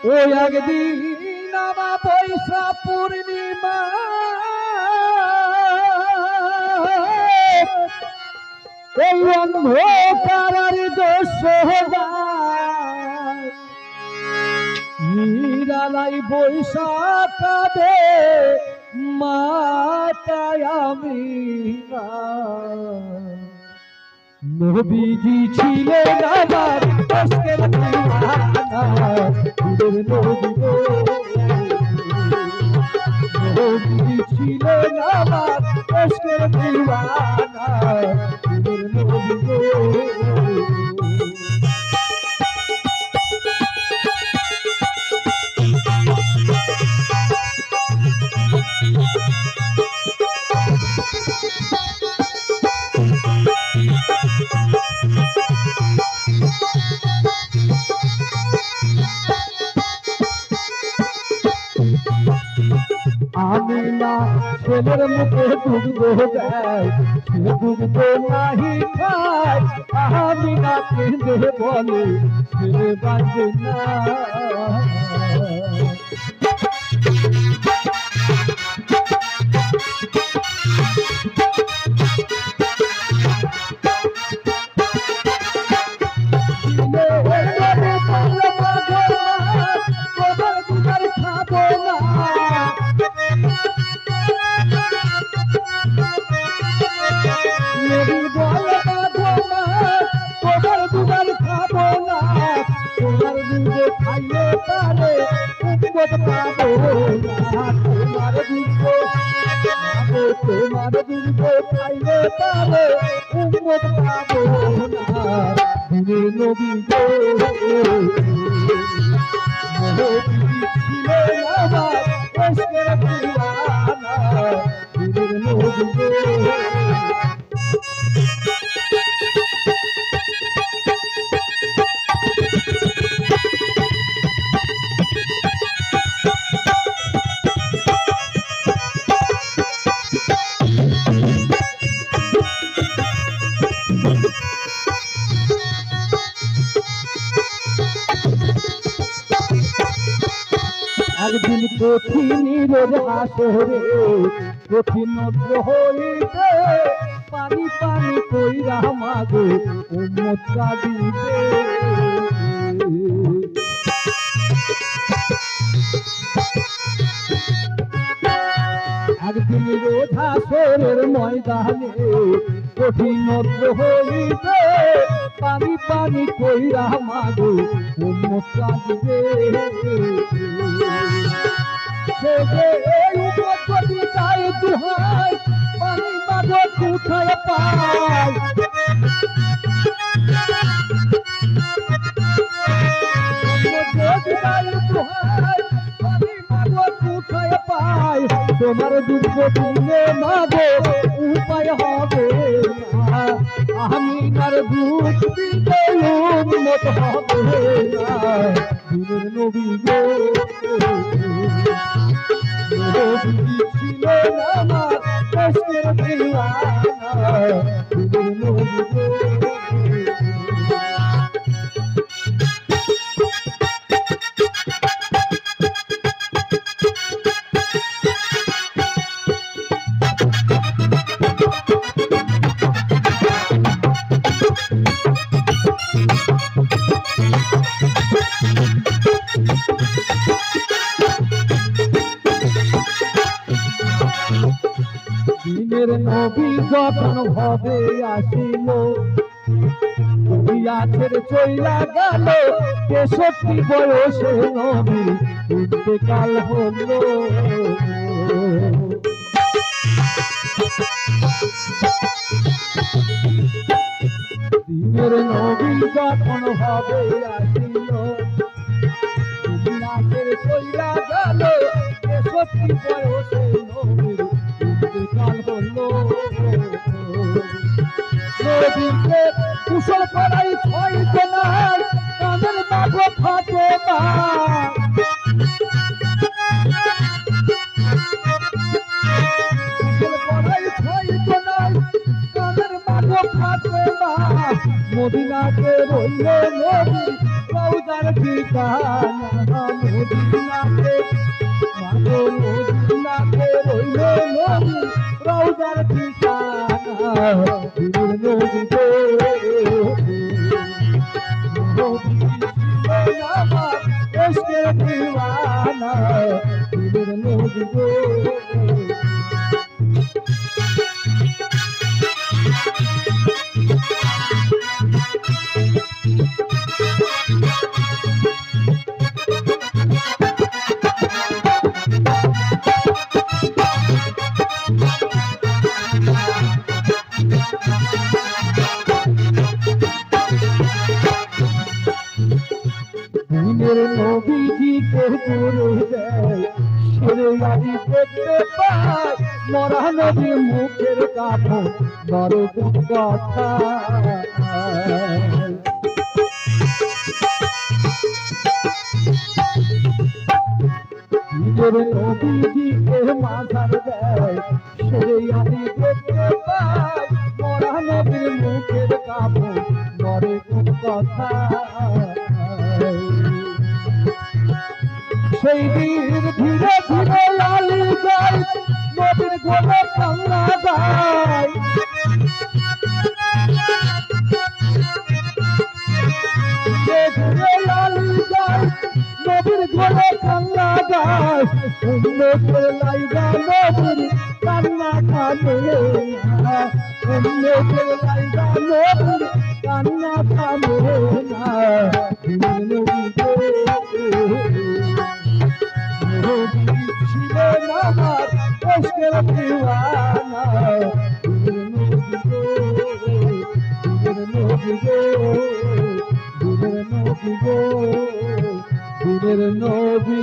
ওই একদিন আমার পয়সা পূর্ণিমা এই অন্ধকার নিরালাই বৈশাখ কাঁদে মাতায় আমি নবীজি ছিলেন আমার কষ্টের দিওয়ানা নবীজি ছিলেন আমার কষ্টের দিওয়ানা আমি না ছেলের মুখে দুগ্ধ দেয় সে দুগ্ধ নাহি খায় আমি না কেঁদে বলে ছেলে বাঁচে না তোমার দুর্গ খাইলে পারে উম্মত পাবো না দিনে নবী গো নবী ছিলেন আমার কষ্টের দিওয়ানা দিনে নবী গো একদিন কঠিন হাসরে কঠিন হইবে পানি পানি কইরা মাগো উম্মত কাঁদিবে একদিন রোজ হাসরের ময়দানে কঠিন হইবে পানি পানি কইরা মাগো উম্মত কাঁদিবে দুহাই পানি মাগো কোথায় পাই তোমার দুঃখ দিলে মাগো উপায় হবে না আমি তার দুঃখ দিলে উন্মত হবে না দিনের নবী গো নবী ছিলেন আমার কষ্টের দিওয়ানা দিনের নবী গো দিনের নবী যখন ভবে আসিল দুনিয়া ছেড়ে চইলা গেল ৬৩ বয়সে নবী ইন্তেকাল হলো দিনের নবী যখন ভবে আসিল দুনিয়া ছেড়ে চইলা গেল ৬৩ বয়সে নবী নবীকে কুশল করাই ছয় জনার কানের মাগো ফাটে না মদিনাতে রইলে নবী রওজার ঠিকানা মদিনাতে মাগো মদিনাতে রইলে নবী রওজার ঠিকানা পীরের নবী গো নবী ছিলেন আমার ইশকের দিওয়ানা পীরের নবী গো দিনের নবীজিকে করে দেয় সেরেয়ারি দেখতে পায় মরা নবীর মুখের কাপড় নরক কথা দিনের নবীজিকে মাথার দেয় সেরেয়ারি দেখতে পায় মরা নবীর মুখের কাপড় নরক কথা সেই দিন ধীরে ধীরে লালি যায় নবীর গোলে কান্না যায় ধীরে লালি যায় নবীর গোলে কান্না যায় উম্মতের লাইগা নবীর কান্না থামে না উম্মতের লাইগা নবীর কান্না থামে না নবী গো ছিলেন আমার ইশকের দিওয়ানা পীরের নবী গো পীরের নবী গো পীরের নবী